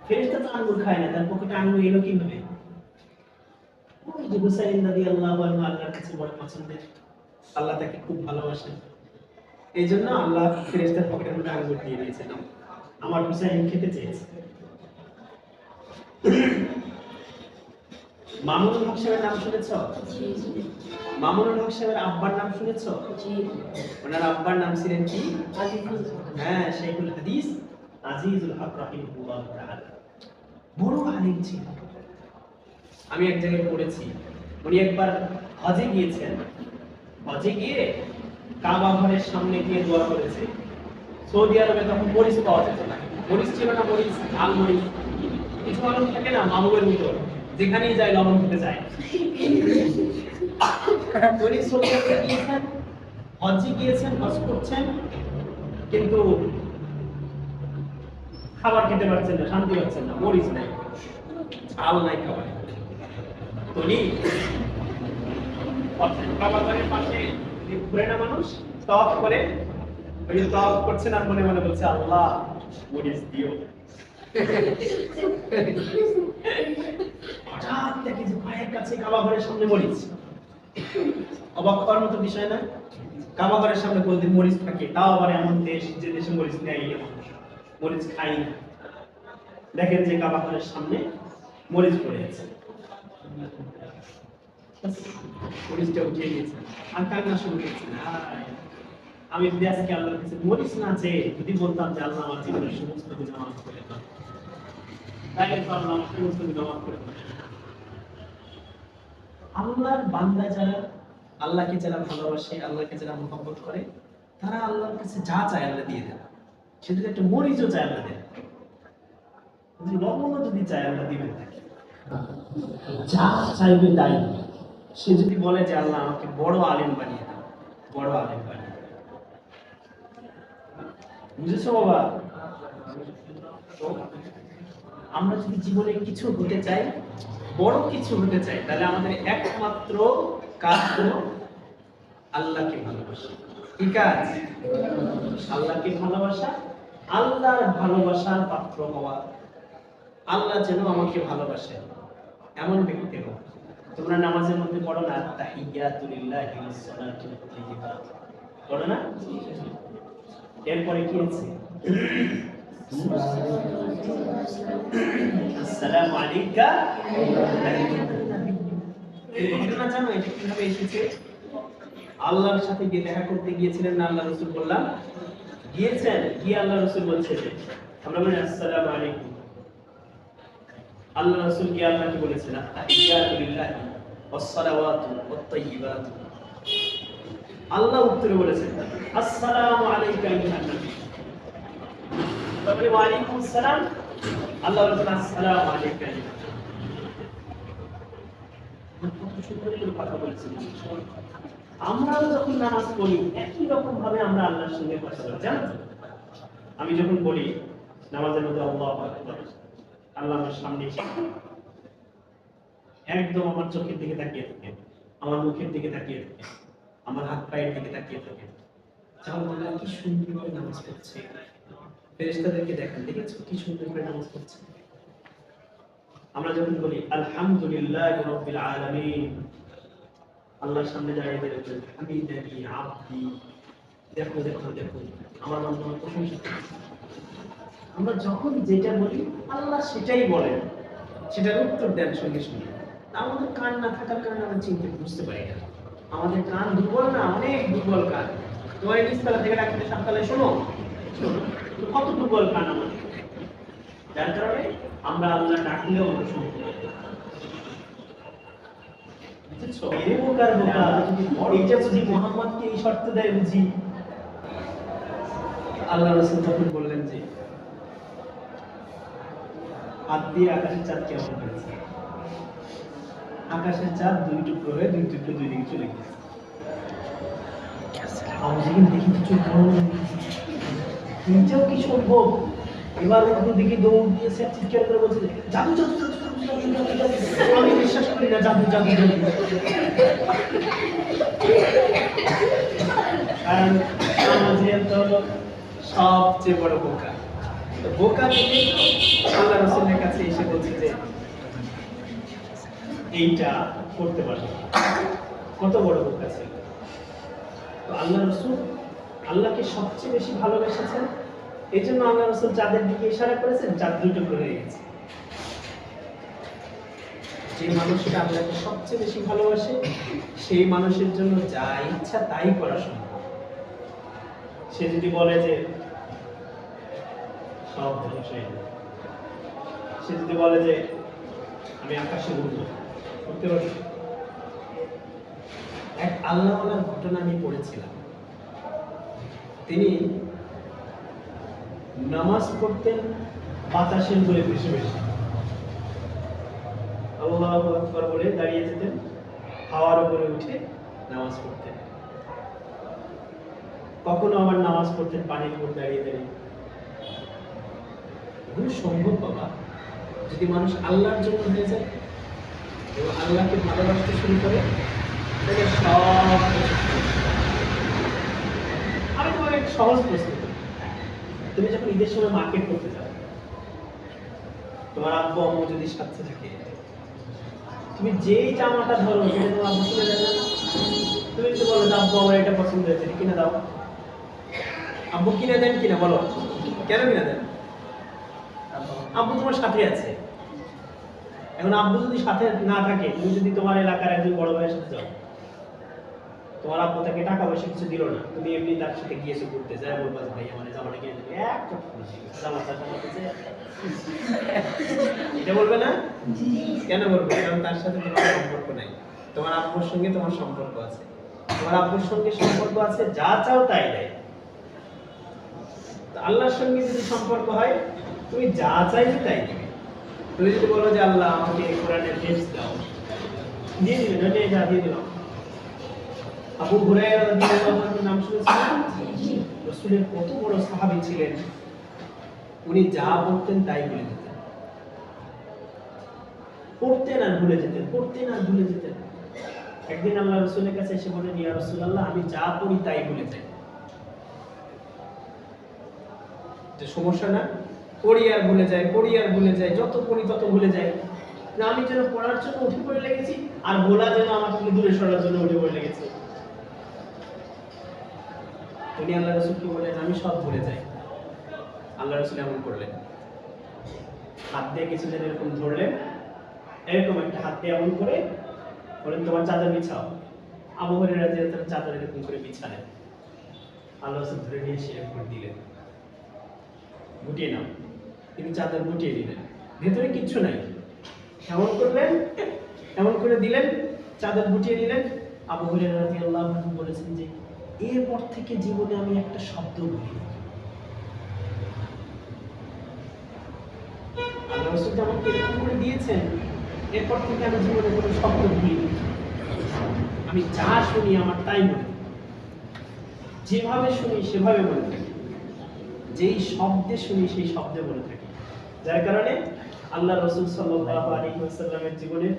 ফেরেশতা তো আঙ্গুর খায় না, তার পকেটে আঙ্গুর এলো কিভাবে? ওই যে হুসাইন রাদিয়াল্লাহু আনহু আল্লাহর কাছে বড় পছন্দের, আল্লাহ তাকে খুব ভালোবাসেন, এই জন্য আল্লাহ ফেরেশতার পকেটের মধ্যে আঙ্গুর দিয়ে দিয়েছেন, আমার হুসাইন খেতে চেয়েছে। মামুনুল হক সাহেবের নাম শুনেছ? মামুনুল হক সাহেবের আব্বার নাম শুনেছ? ওনার আব্বার নাম ছিলেন কি? হ্যাঁ, শাইখুল হাদিস আজিজুল হক রাহিমাহুল্লাহ তাআলা, বড় আলিম ছিলেন। আমি এক জায়গায় পড়েছি, উনি একবার হজে গিয়েছেন, হজে গিয়ে কাবা ঘরের সামনে গিয়ে দোয়া করেছে। সৌদি আরবে তখন মরিচ পাওয়া যেত না, মরিচ ছিল না, মরিচ ঝাল মরিচ, কিছু মানুষ থাকে না মাহবুবের ভিতর, যেখানেই যায় লবণ খেতে চায়। উনি সৌদি আরবে গিয়েছেন, হজে গিয়েছেন, হজ করছেন, কিন্তু খাবার খেতে পারছেন না, শান্তি পাচ্ছেন না, মরিচ নাই, ঝাল নাই খাবার। উনি কাবা ঘরের পাশে ঘুরে না মানুষ তওয়াফ করে, ওই তওয়াফ করছেন আর মনে মনে বলছে আল্লাহ মরিচ দিও। হঠাৎ দেখে যে পায়ের কাছে কাবা ঘরের সামনে মরিচ, অবাক হওয়ার মতো বিষয় না? কাবা ঘরের সামনে কোনদিন মরিচ থাকে, তাও আবার এমন দেশ যে দেশে মরিচ নেই, মরিচ খাই না। দেখেন যে কাবা ঘরের সামনে মরিচ পড়ে আছে, মরিচটা উঠিয়ে গেছে আর কান্না শুরু করছে। আমি যদি আজকে আল্লাহর কাছে মরিচ না চেয়ে যদি বলতাম যে আল্লাহ আমার জীবনের সমস্ত গুনাহ মাফ করে দাও, তাহলে তো আল্লাহ আমার সমস্ত গুনাহ মাফ করে দেন। আল্লাহর বান্দা যারা, আল্লাহকে যারা ভালোবাসে, আল্লাহকে যারা মহব্বত করে, তারা আল্লাহর কাছে যা চায় আল্লাহ দিয়ে দেন। সে যদি একটা মরিচও চায় আল্লাহ দেন, যদি লবণও যদি চায় আল্লাহ দিবেন তাকে, যা চাইবে তাই। সে যদি বলে যে আল্লাহ আমাকে বড় আলেম বানিয়ে দাও, বড় আলেম বানিয়ে দাও। বুঝেছো বাবা? আমরা যদি জীবনে কিছু হতে চাই, বড় কিছু হতে চাই, তাহলে আমাদের একমাত্র কাজ হলো আল্লাহকে ভালোবাসা। কি কাজ? আল্লাহকে ভালোবাসা, আল্লাহর ভালোবাসার পাত্র হওয়া। আল্লাহ যেন আমাকে ভালোবাসে এমন ব্যক্তি হও। তোমরা নামাজের মধ্যে পড়ো না তাহিয়াতু লিল্লাহি ওয়াস সালাতু তাইয়্যিবাত, পড়ো না? এরপরে কি আছে? আসসালামু আলাইকা। এই ঘটনা জানো এটা কিভাবে এসেছে? আল্লাহর সাথে গিয়ে দেখা করতে গিয়েছিলেন না আল্লাহ রাসূল, বললাম গিয়েছেন, গিয়ে আল্লাহ রাসূল বলছে যে আমরা বলি আসসালামু আলাইকুম, আল্লাহ রাসূল কি আল্লাহকে বলেছেন তাহিয়াতু লিল্লাহি ওয়াস সালাওয়াতু ওয়াত তাইয়্যিবাতু, আল্লাহ উত্তরে বলেছেন আসসালামু আলাইকা আইয়ুহান নবী, তবে ওয়া আলাইকুম আসসালাম, আল্লাহ বলেছেন আসসালামু আলাইকা। কথা বলেছেন। আমরাও যখন নামাজ পড়ি একই রকম ভাবে আমরা আল্লাহর সঙ্গে কথা বলি, জানো? আমি যখন বলি নামাজের মধ্যে আল্লাহু আকবার, আল্লাহ আমার সামনে একদম আমার চোখের দিকে তাকিয়ে থাকে, আমার মুখের দিকে তাকিয়ে থাকে, আমার হাত পায়ের দিকে তাকিয়ে থাকে, তাহলে আল্লাহ কি সুন্দর করে নামাজ পড়ছে। ফেরেশতাদেরকে দেখেন, দেখেছো কি সুন্দর করে নামাজ পড়ছে। আমরা যখন বলি আলহামদুলিল্লাহি রাব্বিল আলামিন, আল্লাহর সামনে দাঁড়িয়ে বলেন হামিদানি আবদি, দেখো দেখো দেখো আমার বান্দা আমার প্রশংসা করছে। আমরা যখন যেটা বলি আল্লাহ সেটাই বলেন, সেটার উত্তর দেন সঙ্গে সঙ্গে। আমাদের কান না থাকার কারণে আমরা চিনতে বুঝতে পারি না। আমাদের কান দুর্বল না, অনেক দুর্বল কান। তোমার নিচতলা থেকে ডাকতে সকালে শোনো, কত দুর্বল কান আমাদের, যার কারণে আমরা আল্লাহ ডাকলেও আমরা শুনতে পারি। এইটা বুঝি মুহাম্মদকে এই শর্ত দেয় বুঝি? আল্লাহ রাসূল তখন বললেন যে হাত দিয়ে আকাশের চাঁদ কেমন হয়েছে? আকাশের চাঁদ দুই টুকরো হয়ে দুই টুকরো দুই দিকে চলে গেছে। আমি যেদিন দেখি কিছু এইটাও কি সম্ভব? এবার দিকে দৌড় দিয়েছে, চিৎকার করে বলছে জাদু জাদু জাদু। আমি বিশ্বাস করি না জাদু জাদু জাদু, কারণ আমাজিয়ান তো হলো সবচেয়ে বড় বোকা। বোকা দেখে আল্লাহ রাসূল এইটা করতে পারবে। কত বড় বোকা ছিল। তো আল্লাহ রাসূল আল্লাহকে সবচেয়ে বেশি ভালোবেসেছেন, এই জন্য আল্লাহ রাসূল চাঁদের দিকে ইশারা করেছেন, চাঁদ দুটো হয়ে গেছে। যে মানুষটা আল্লাহকে সবচেয়ে বেশি ভালোবাসে সেই মানুষের জন্য যা ইচ্ছা তাই করা সম্ভব। সে যদি বলে যে সব ধ্বংস হয়ে যাবে, সে যদি বলে যে আমি আকাশে উড়বো, উঠতে পারি। এক আল্লাহওয়ালার ঘটনা আমি পড়েছিলাম। তিনি নামাজ পড়তেন বাতাসের উপরে ভেসে ভেসে, আল্লাহু আকবার বলে দাঁড়িয়ে যেতেন, হাওয়ার উপরে উঠে নামাজ পড়তেন। কখনো আবার নামাজ পড়তেন পানির উপর দাঁড়িয়ে দাঁড়িয়ে। এগুলো সম্ভব বাবা, যদি মানুষ আল্লাহর জন্য হয়ে যায় এবং আল্লাহকে ভালোবাসতে শুরু করে, তাহলে সব। আমি তোমাকে একটা সহজ প্রশ্ন করি। তুমি যখন ঈদের সময় মার্কেট করতে যাও, তোমার আব্বু আম্মু যদি সাথে থাকে, তুমি যেই জামাটা ধরো সেটা তোমার আব্বু কিনে দেয় না? তুমি যদি বলো যে আব্বু আমার এটা পছন্দ হয়েছে, এটা কিনে দাও, আব্বু কিনে দেন কিনা বলো? কেন কিনে দেন? আব্বু তোমার সাথে আছে। এখন আব্বু যদি সাথে না থাকে, তুমি যদি তোমার এলাকার একজন বড় ভাইয়ের সাথে যাও, তোমার আব্বু তাকে টাকা পয়সা কিছু দিল না, তুমি এমনি তার সাথে গিয়েছো ঘুরতে, যাই বলবা ভাই আমার জামাটা কিনে দেবে, এক জামাটা এটা বলবে না? কেন বলবে? কারণ তার সাথে তোমার সম্পর্ক নাই। তোমার আব্বুর সঙ্গে তোমার সম্পর্ক আছে, তোমার আব্বুর সঙ্গে সম্পর্ক আছে, যা চাও তাই দেয়। আল্লাহর সঙ্গে যদি সম্পর্ক হয়, তুমি যা চাইবে তাই দিবে। তুমি যদি বলো যে আল্লাহ আমাকে কোরআনের হেফজ দাও, দিয়ে দিবেন, ওইটা যা দিয়ে দিলাম। আবু হুরায়রা রাদিয়াল্লাহু আনহু নাম শুনেছেন? রাসূলের কত বড় সাহাবী ছিলেন, উনি যা বলতেন তাই বলে যেতেন, পড়তেন আর ভুলে যেতেন, পড়তেন আর ভুলে যেতেন। একদিন আল্লাহ রাসূলের কাছে এসে বলেন, ইয়া রাসূলুল্লাহ, আমি যা পড়ি তাই ভুলে যাই। যে সমস্যা না? পড়ি আর ভুলে যাই, পড়ি আর ভুলে যাই, যত পড়ি তত ভুলে যাই। না, আমি যেন পড়ার জন্য উঠে পড়ে লেগেছি, আর ভোলা যেন আমার থেকে দূরে সরার জন্য উঠে পড়ে লেগেছি। উনি আল্লাহ রাসূলকে বলেন, আমি সব ভুলে যাই। আল্লাহ রাসূল এমন করলেন, হাত দিয়ে কিছুদিন এরকম ধরলেন, এরকম একটা হাত দিয়ে এমন করে বলেন, তোমার চাদর বিছাও। আবু হুরায়রা রাদিয়াল্লাহু আনহু চাদর এরকম করে বিছালেন। আল্লাহ রাসূল ধরে নিয়ে এসে এরকম দিলেন, গুটিয়ে নাও। তিনি চাদর গুটিয়ে দিলেন, ভেতরে কিচ্ছু নাই। এমন করলেন, এমন করে দিলেন, চাদর গুটিয়ে দিলেন। আবু হুরায়রা রাদিয়াল্লাহু আনহু বলেছেন যে এরপর থেকে জীবনে আমি একটা শব্দ বলি। আল্লাহ রাসূল আমাকে এরকম করে দিয়েছেন, এরপর থেকে আমি জীবনে কোনো শব্দ বলিনি। আমি যা শুনি আমার তাই বলি, যেভাবে শুনি সেভাবে বলে থাকি, যেই শব্দে শুনি সেই শব্দে বলে থাকি। যার কারণে আল্লাহ রাসূল সাল্লাল্লাহু আলাইহি ওয়াসাল্লামের জীবনের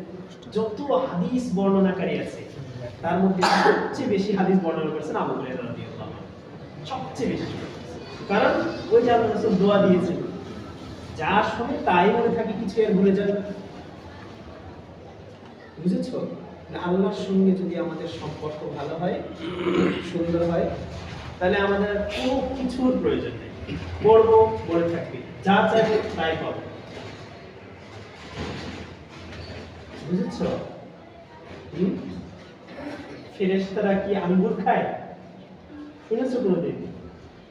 যত হাদিস বর্ণনাকারী আছে, তার মধ্যে সবচেয়ে বেশি হাদিস বর্ণনা করেছেন আবু হুরায়রা রাদিয়াল্লাহু আনহু, সবচেয়ে বেশি। কারণ ওই যে আল্লাহ রাসূল দোয়া দিয়েছেন, যা শুনে তাই মনে থাকে, কিছু আর ভুলে যাবে না। বুঝেছো? আল্লাহর সঙ্গে যদি আমাদের সম্পর্ক ভালো হয়, সুন্দর হয়, তাহলে আমাদের কোনো কিছুর প্রয়োজন নেই। পড়বো, পড়ে থাকবি, যা চাইবে তাই পাবো। বুঝেছো? ফেরেশতারা কি আঙ্গুর খায়? শুনেছো কোনোদিন?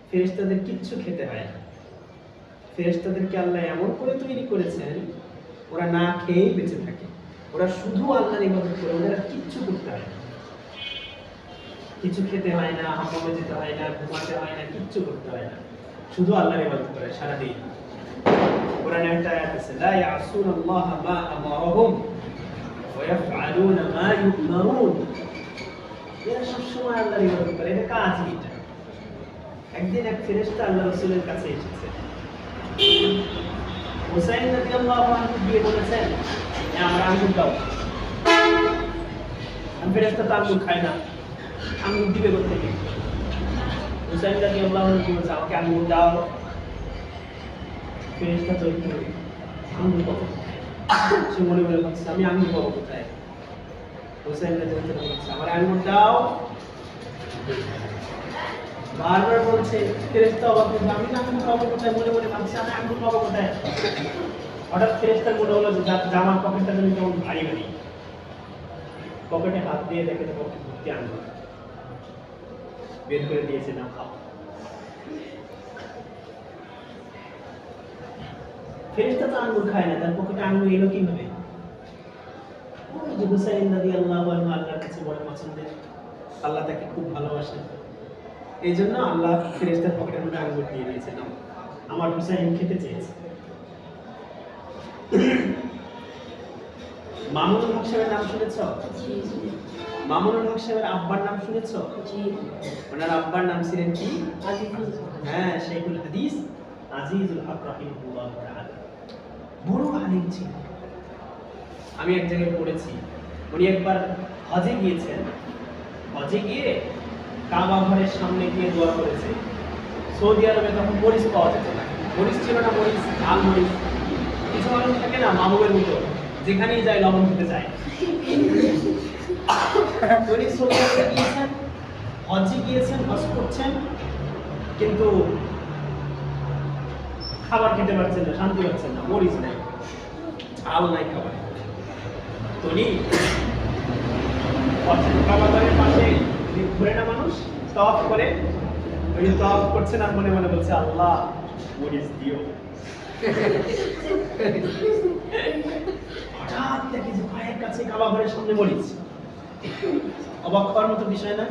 ফেরেশতাদের কিচ্ছু খেতে হয় না। ফেরেশতাদেরকে আল্লাহ এমন করে তৈরি করেছেন, ওরা না খেয়েই বেঁচে থাকে। ওরা শুধু আল্লাহর ইবাদত করে, ওরা কিচ্ছু করতে হয় না, কিছু খেতে হয় না, হাম্মামে যেতে হয় না, ঘুমাতে হয় না, কিচ্ছু করতে হয় না, শুধু আল্লাহর ইবাদত করে সারাদিন। কোরআনে একটা আয়াত আছে, লা ইয়াসুনাল্লাহা মা আমারহুম ওয়া ইয়াফআলুনা মা ইউমারুন। এরা সবসময় আল্লাহর ইবাদত করে, এটা কাজই এটা। একদিন এক ফেরেশতা আল্লাহ রাসূলের কাছে এসেছে, হুসাইন রাদিয়াল্লাহু আনহু গিয়ে বলেছেন, আমার আঙ্গুর দাও। ফেরেশতা তো আঙ্গুর খায় না, আঙ্গুর দিবে কোথেকে? হুসাইন রাদিয়াল্লাহু আনহু বলছে, আমাকে আঙ্গুর দাও। ফেরেশতা তো একটু আঙ্গুর কত, সে মনে মনে ভাবছে আমি আঙ্গুর পাবো কোথায়? হোসেন রাদিয়াল্লাহু আনহু বলছে আমার আঙ্গুর দাও। বারবার বলছে, ফেরেশতা অবাক হয়ে আমি আঙ্গুর পাবো কোথায়? মনে মনে ভাবছে আমি আঙ্গুর পাবো কোথায়? হঠাৎ ফেরেশতার মনে হলো যে জামার পকেটটা যেন কেমন ভারী ভারী। পকেটে হাত দিয়ে দেখে তো পকেট ভর্তি আঙ্গুর বের করে দিয়েছে, না খাও। ফেরেশতা তো আঙ্গুর খায় না, তার পকেটে আঙ্গুর এলো কিভাবে? ওই যে হুসাইন রাদিয়াল্লাহু আনহু আল্লাহর কাছে বড় পছন্দের, আল্লাহ তাকে খুব ভালোবাসেন, এই জন্য আল্লাহ ফেরেশতার পকেটের মধ্যে আঙ্গুর দিয়ে দিয়েছেন। আমার হুসাইন খেতে চেয়েছে। মামুনুল হক সাহেবের নাম শুনেছ? মামুনুল হক সাহেবের আব্বার নাম শুনেছ? ওনার আব্বার নাম ছিলেন কি? হ্যাঁ, শেখুল হাদিস আজিজুল হক রাহিমাহুল্লাহ তাআলা। বড় আলিম ছিলেন। আমি এক জায়গায় পড়েছি, উনি একবার হজে গিয়েছেন। হজে গিয়ে কাবা ঘরের সামনে গিয়ে দোয়া করেছে। সৌদি আরবে তখন মরিচ পাওয়া যেত না, মরিচ ছিল না, মরিচ ঝাল মরিচ। কিছু মানুষ থাকে না মাহবুবের মতো, যেখানেই যায় লবণ খেতে চায়। উনি সৌদি আরবে গিয়েছেন, হজে গিয়েছেন, হজ করছেন, কিন্তু খাবার খেতে পারছেন না, শান্তি পাচ্ছেন না, মরিচ নাই, ঝাল নাই খাবার। তো উনি কাবা ঘরের পাশে ঘুরে না মানুষ তাওয়াফ করে, উনি তাওয়াফ করছেন আর মনে মনে বলছে আল্লাহ মরিচ দিও। হঠাৎ দেখি যে পায়ের কাছে কাবা ঘরের সামনে মরিচ। অবাক হওয়ার মতো বিষয় না?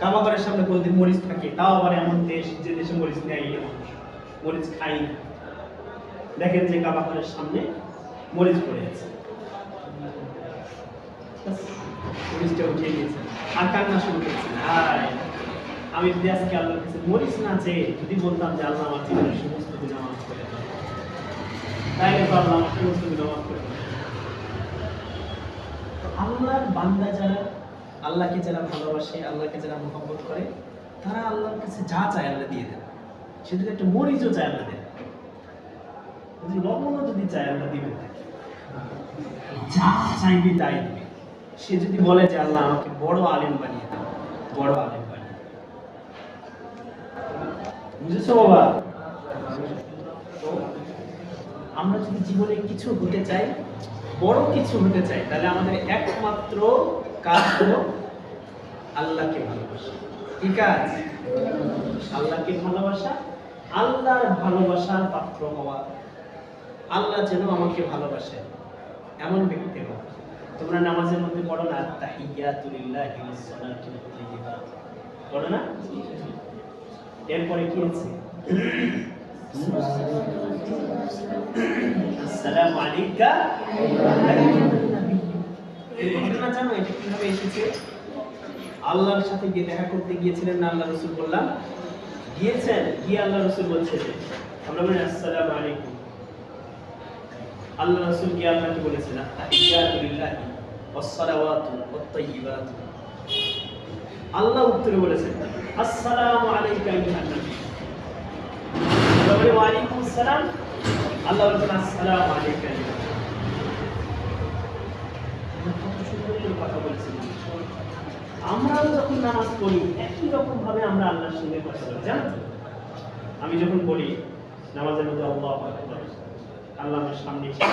কাবা ঘরের সামনে কোনদিন মরিচ থাকে, তাও আবার এমন দেশ যে দেশে মরিচ নেই, মরিচ খাই না। দেখেন যে কাবা ঘরের সামনে মরিচ পড়ে আছে, মরিচটা উঠিয়ে দিয়েছেন আর কান্না শুরু করেছেন। আমি যদি আজকে আল্লাহর কাছে মরিচ না চেয়ে যদি বলতাম যে আল্লাহ আমার জীবনের সমস্ত গুনাহ মাফ করে দাও, তাইলে তো আল্লাহ আমার সমস্ত গুনাহ মাফ করে দেন। আল্লাহর বান্দা যারা, আল্লাহকে যারা ভালোবাসে, আল্লাহকে যারা মহব্বত করে, তারা আল্লাহর কাছে যা চায় আল্লাহ দিয়ে দেন। সে যদি একটা মরিচও চায় আল্লাহ দেন, যদি লবণও যদি চায় আল্লাহ দিবেন, যা চাইবে তাই দিবে। সে যদি বলে যে আল্লাহ আমাকে বড় আলেম বানিয়ে দাও, বড় আলেম বানিয়ে দাও। বুঝেছো বাবা? আমরা যদি জীবনে কিছু হতে চাই, বড় কিছু হতে চাই, তাহলে আমাদের একমাত্র কাজ হলো আল্লাহকে ভালোবাসা। কি কাজ? আল্লাহকে ভালোবাসা, আল্লাহর ভালোবাসার পাত্র হওয়া। আল্লাহ যেন আমাকে ভালোবাসে এমন ব্যক্তি হওয়া। তোমরা নামাজের মধ্যে পড়ো না তাহিয়াতু লিল্লাহি ওয়াস সালাতু তাইয়্যিবাত, পড়ো না? এরপরে কি আছে? আসসালামু আলাইকা ঘটনা জানো এটা কিভাবে এসেছে? আল্লাহর সাথে গিয়ে দেখা করতে গিয়েছিলেন না আল্লাহ রাসূল? বললাম গিয়েছেন, গিয়ে আল্লাহ রাসূল বলছেন, আমরা বলি আসসালামু আলাইকুম। আল্লাহ রাসূল কি আল্লাহকে বলেছেন তাহিয়াতু লিল্লাহি ওয়াস সালাওয়াতু ওয়াত তাইয়্যিবাতু। আল্লাহ উত্তরে বলেছেন আসসালামু আলাইকা আইয়ুহান নবী। আমরা বলি ওয়া আলাইকুম আসসালাম, আল্লাহ বলেছেন আসসালামু আলাইকা আইয়ুহান নবী। কত সুন্দর করে কথা বলেছেন। আমরা যখন নামাজ পড়ি একই রকম ভাবে আমরা আল্লাহর সঙ্গে কথা বলি, জানো তো? আমি যখন বলি নামাজের মধ্যে আল্লাহু আকবার, আল্লাহ আমার সামনে এসে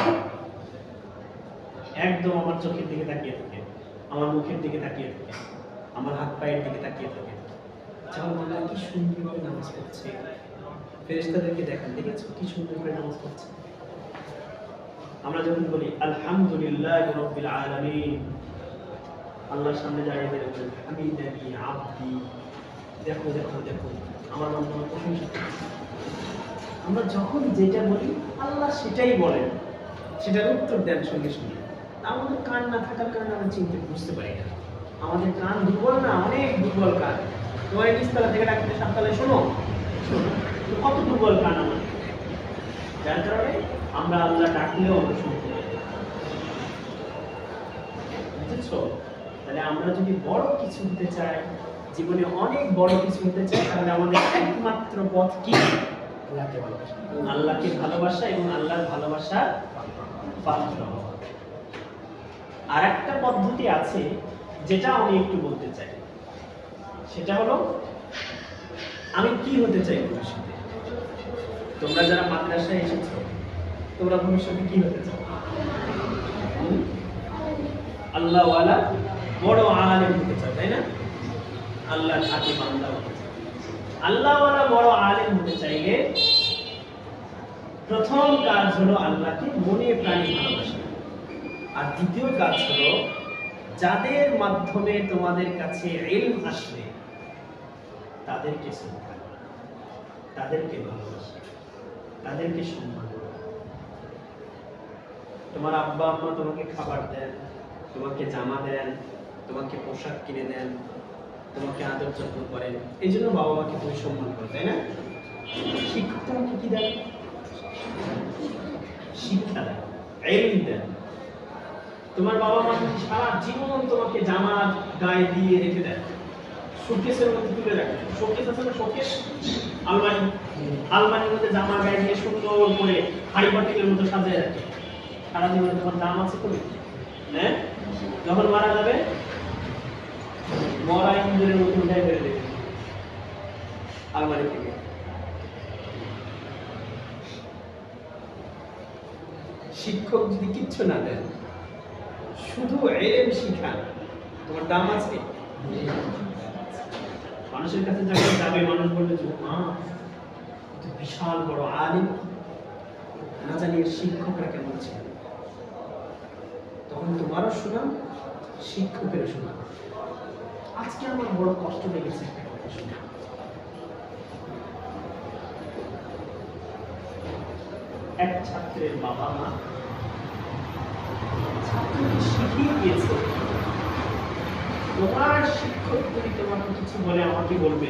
একদম আমার চোখের দিকে তাকিয়ে থাকে, আমার মুখের দিকে তাকিয়ে থাকে, আমার হাত পায়ের দিকে তাকিয়ে থাকে। যখন আল্লাহ কি সুন্দর করে নামাজ পড়ছে, ফেরেশতাদেরকে দেখেন, দেখেছো কি সুন্দর করে নামাজ পড়ছে। আমরা যখন বলি আলহামদুলিল্লাহি রাব্বিল আলামিন, আল্লাহর সামনে দাঁড়িয়ে দেখবেন হামিদানি আবদি, দেখো দেখো দেখো আমার বান্দা আমার প্রশংসা করছে। আমরা যখন যেটা বলি আল্লাহ সেটাই বলেন, সেটার উত্তর দেন সঙ্গে সঙ্গে। আমাদের কান না থাকার কারণে আমরা চিনতে বুঝতে পারি না। আমাদের কান দুর্বল না, অনেক দুর্বল কান। তোমার নিচতলা থেকে ডাকতে সাততলায় শোনো, কত দুর্বল কান আমাদের, যার কারণে আমরা আল্লাহ ডাকলেও আমরা শুনতে পারি। বুঝেছো? তাহলে আমরা যদি বড় কিছু হতে চাই, জীবনে অনেক বড় কিছু হতে চাই, তাহলে আমাদের একমাত্র পথ কি? আল্লাহকে ভালোবাসা, আল্লাহকে ভালোবাসা এবং আল্লাহর ভালোবাসার পাত্র হওয়া। আর একটা পদ্ধতি আছে যেটা আমি একটু বলতে চাই, সেটা হলো আমি কি হতে চাই ভবিষ্যতে। তোমরা যারা মাদ্রাসায় এসেছো, তোমরা ভবিষ্যতে কি হতে চাও? আল্লাহওয়ালা বড় আলেম হতে চাও, তাই না? আল্লাহর খাঁটি বান্দা হতে চাও। আল্লাহওয়ালা বড় আলেম হতে চাইলে প্রথম কাজ হলো আল্লাহকে মনে প্রাণে ভালোবাসা। আর দ্বিতীয় কাজ হলো যাদের মাধ্যমে তোমাদের কাছে ইলম আসবে তাদেরকে শ্রদ্ধা করা, তাদেরকে ভালোবাসা, তাদেরকে সম্মান করা। তোমার আব্বা আম্মা তোমাকে খাবার দেন, তোমাকে জামা দেন, তোমাকে পোশাক কিনে দেন, তোমাকে আদর যত্ন করেন, এই জন্য বাবা মাকে তুমি সম্মান করো, তাই না? শিক্ষক তোমাকে কি দেন? শিক্ষা দেন, ইলম দেন। তোমার বাবা মা সারা জীবন তোমাকে জামা গায়ে দিয়ে রেখে দেন, শোকেসের মধ্যে তুলে রাখেন। শোকেস আছে না, শোকেস, আলমারি, আলমারির মধ্যে জামা গায়ে দিয়ে সুন্দর করে হাড়ি পাতিলের মতো সাজিয়ে রাখে। সারা জীবনে তোমার দাম আছে তুমি, হ্যাঁ? যখন মারা যাবে মরা ইঞ্জিনের মতো উঠাই ফেলে দেবে আলমারি থেকে। শিক্ষক যদি কিচ্ছু না দেন, শুধু ইলম শিখান, তোমার দাম আছে? মানুষের কাছে যখন যাবে, মানুষ বলবে যে বিশাল বড় আলিম, না জানি এর শিক্ষকরা কেমন ছিল। তখন তোমারও শোনাম, শিক্ষকের শোনাম। আজকে আমার বড় কষ্ট লেগেছে একটা কথা শুনে। এক ছাত্রের বাবা মা ছাত্রকে শিখিয়ে দিয়েছে, তোমার শিক্ষক যদি তোমাকে কিছু বলে আমাকে বলবে।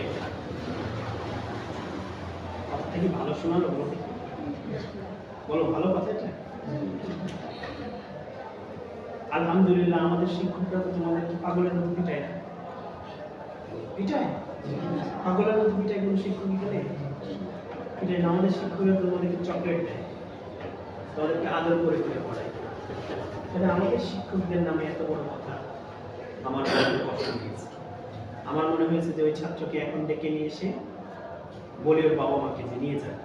কথা কি ভালো শোনালো? বলো ভালো কথা এটা? আলহামদুলিল্লাহ, আমাদের শিক্ষকরা তো তোমাদেরকে পাগলের মতো পিটায় না, পিটায়? পাগলের মতো পিটায় কোনো শিক্ষক পিটায় পিটায় না। আমাদের শিক্ষকরা তোমাদেরকে চকলেট দেয়, তোমাদেরকে আদর করে করে পড়ায়। তাহলে আমাদের শিক্ষকদের নামে এত বড় কথা আমার কষ্ট লেগেছে। আমার মনে হয়েছে যে ওই ছাত্রকে এখন ডেকে নিয়ে এসে বলে ওর বাবা মাকে যে নিয়ে যান,